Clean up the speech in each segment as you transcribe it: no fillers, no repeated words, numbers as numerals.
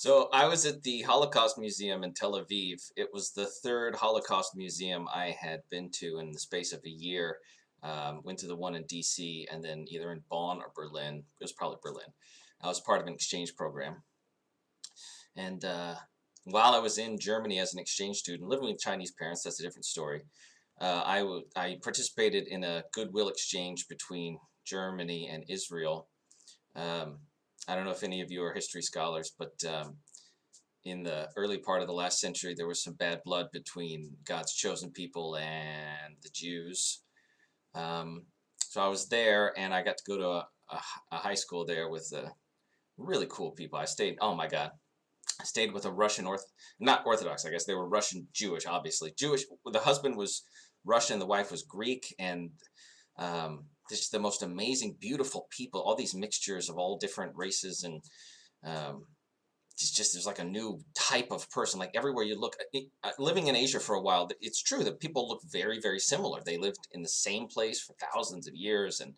So I was at the Holocaust Museum in Tel Aviv. It was the third Holocaust museum I had been to in the space of a year. Went to the one in DC and then either in Bonn or Berlin. It was probably Berlin. I was part of an exchange program. And while I was in Germany as an exchange student, living with Chinese parents, that's a different story. I participated in a goodwill exchange between Germany and Israel. Um, I don't know if any of you are history scholars, but in the early part of the last century, there was some bad blood between God's chosen people and the Jews. So I was there, and I got to go to a high school there with really cool people. I stayed, oh my God, I stayed with a Russian, not Orthodox, I guess. They were Russian Jewish, obviously. Jewish, the husband was Russian, the wife was Greek, and just the most amazing, beautiful people, all these mixtures of all different races, and there's like a new type of person. Like everywhere you look, living in Asia for a while, it's true that people look very, very similar. They lived in the same place for thousands of years, and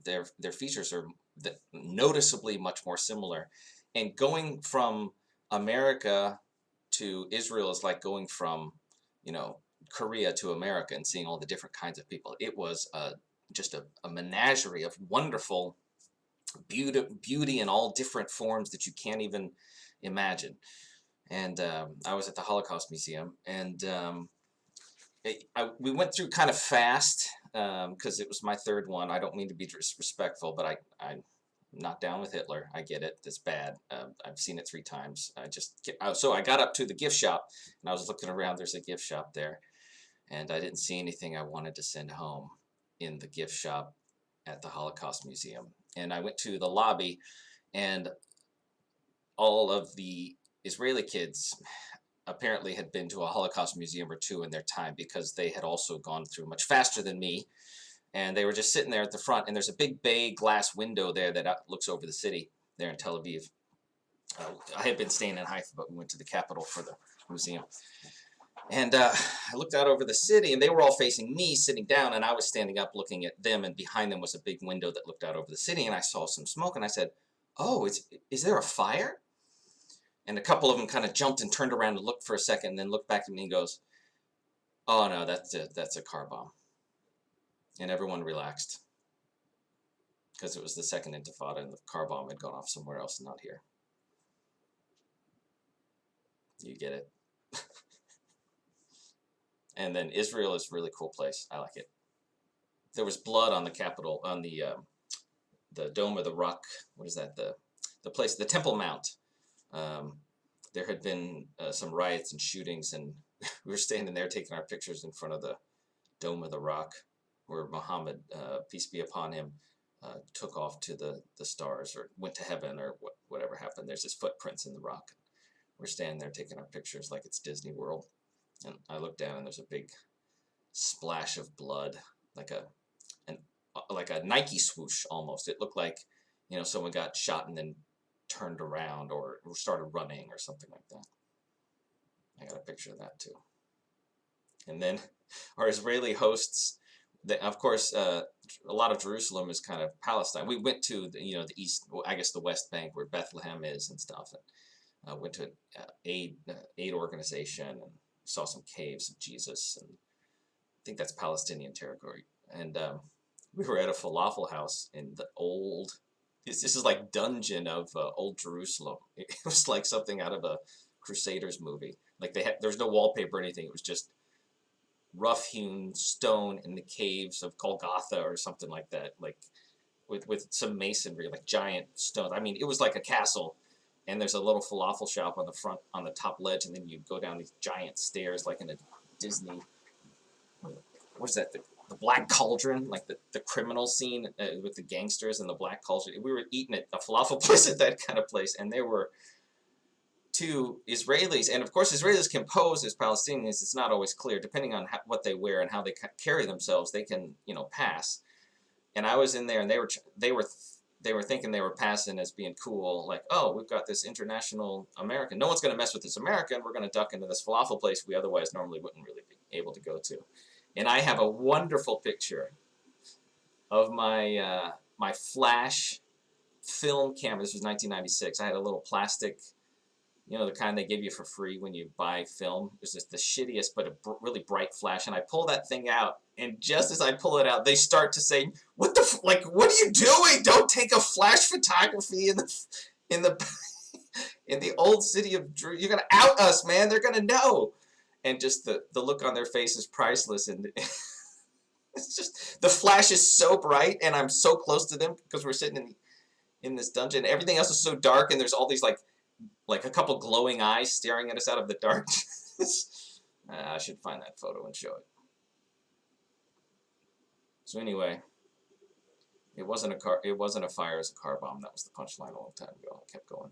their features are noticeably much more similar. And going from America to Israel is like going from, Korea to America and seeing all the different kinds of people. It was just a menagerie of wonderful beauty in all different forms that you can't even imagine. And I was at the Holocaust Museum, and we went through kind of fast because it was my third one. I don't mean to be disrespectful, but I'm not down with Hitler. I get it. That's bad. I've seen it 3 times. So I got up to the gift shop, and I was looking around. There's a gift shop there, and I didn't see anything I wanted to send home in the gift shop at the Holocaust Museum. And I went to the lobby, and all of the Israeli kids apparently had been to a Holocaust museum or 2 in their time, because they had also gone through much faster than me. And they were just sitting there at the front, and there's a big bay glass window there that looks over the city there in Tel Aviv. I had been staying in Haifa, but we went to the capital for the museum. And I looked out over the city, and they were all facing me, sitting down, and I was standing up looking at them, and behind them was a big window that looked out over the city, and I saw some smoke, and I said, "Oh, is there a fire?" And a couple of them kind of jumped and turned around and looked for a second, and then looked back at me and goes, "Oh no, that's a car bomb." And everyone relaxed, because it was the Second Intifada, and the car bomb had gone off somewhere else, not here. You get it? And then Israel is a really cool place. I like it. There was blood on the Capitol, on the Dome of the Rock. What is that? The place, the Temple Mount. There had been some riots and shootings, and we were standing there taking our pictures in front of the Dome of the Rock, where Muhammad, peace be upon him, took off to the stars, or went to heaven, or whatever happened. There's his footprints in the rock. We're standing there taking our pictures like it's Disney World. And I look down, and there's a big splash of blood, like a Nike swoosh almost. It looked like, someone got shot and then turned around or started running or something like that. I got a picture of that too. And then our Israeli hosts, of course, a lot of Jerusalem is kind of Palestine. We went to the east, I guess the West Bank, where Bethlehem is and stuff, and went to an aid organization, and saw some caves of Jesus, and I think that's Palestinian territory. And we were at a falafel house in the this is like dungeon of old Jerusalem. It was like something out of a Crusaders movie. Like there's no wallpaper or anything. It was just rough-hewn stone in the caves of Golgotha or something like that, like with some masonry, like giant stones. I mean, it was like a castle. And there's a little falafel shop on the front, on the top ledge, and then you go down these giant stairs, like in a Disney, what is that, the Black Cauldron, like the criminal scene with the gangsters and the Black Cauldron. We were eating at a falafel place at that kind of place, and there were 2 Israelis, and of course Israelis can pose as Palestinians. It's not always clear, depending on what they wear and how they carry themselves. They can, pass. And I was in there, and they were thinking they were passing as being cool, like, oh, we've got this international American. No one's going to mess with this American. We're going to duck into this falafel place we otherwise normally wouldn't really be able to go to. And I have a wonderful picture of my flash film camera. This was 1996. I had a little plastic You know, the kind they give you for free when you buy film. It's just the shittiest, but a really bright flash. And I pull that thing out, and just as I pull it out, they start to say, "What the like? What are you doing? Don't take a flash photography in the in the old city of Drew. You're gonna out us, man. They're gonna know." And just the look on their face is priceless. And it's just the flash is so bright, and I'm so close to them because we're sitting in this dungeon. Everything else is so dark, and there's all these like a couple glowing eyes staring at us out of the darkness. I should find that photo and show it. So anyway, it wasn't a fire, it was a car bomb. That was the punchline a long time ago. I kept going.